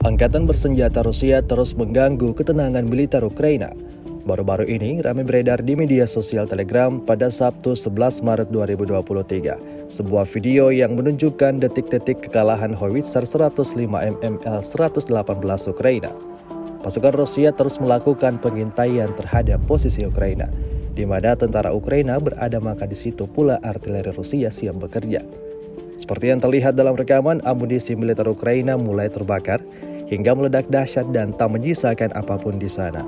Angkatan bersenjata Rusia terus mengganggu ketenangan militer Ukraina. Baru-baru ini ramai beredar di media sosial Telegram pada Sabtu 11 Maret 2023. Sebuah video yang menunjukkan detik-detik kekalahan howitzer 105 mm L-118 Ukraina. Pasukan Rusia terus melakukan pengintaian terhadap posisi Ukraina, di mana tentara Ukraina berada, maka di situ pula artileri Rusia siap bekerja. Seperti yang terlihat dalam rekaman, amunisi militer Ukraina mulai terbakar hingga meledak dahsyat dan tak menyisakan apapun di sana.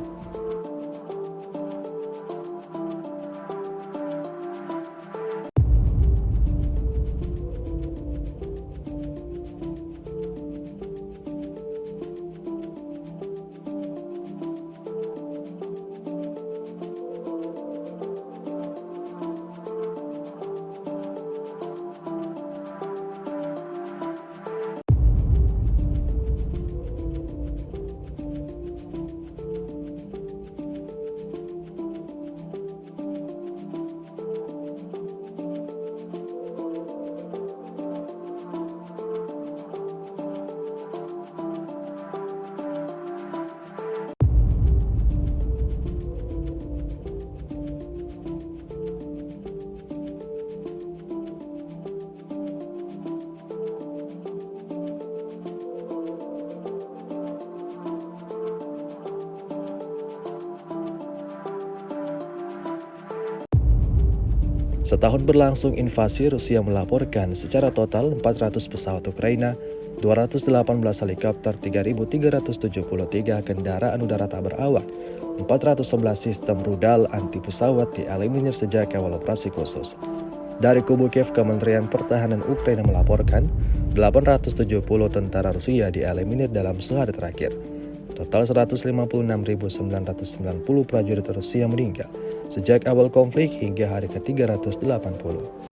Setahun berlangsung invasi, Rusia melaporkan secara total 400 pesawat Ukraina, 218 helikopter, 3.373 kendaraan udara tak berawak, 411 sistem rudal anti pesawat dieliminir sejak awal operasi khusus. Dari kubu Kiev, Kementerian Pertahanan Ukraina melaporkan 870 tentara Rusia dieliminir dalam sehari terakhir. Total 156.990 prajurit Rusia meninggal sejak awal konflik hingga hari ke-380.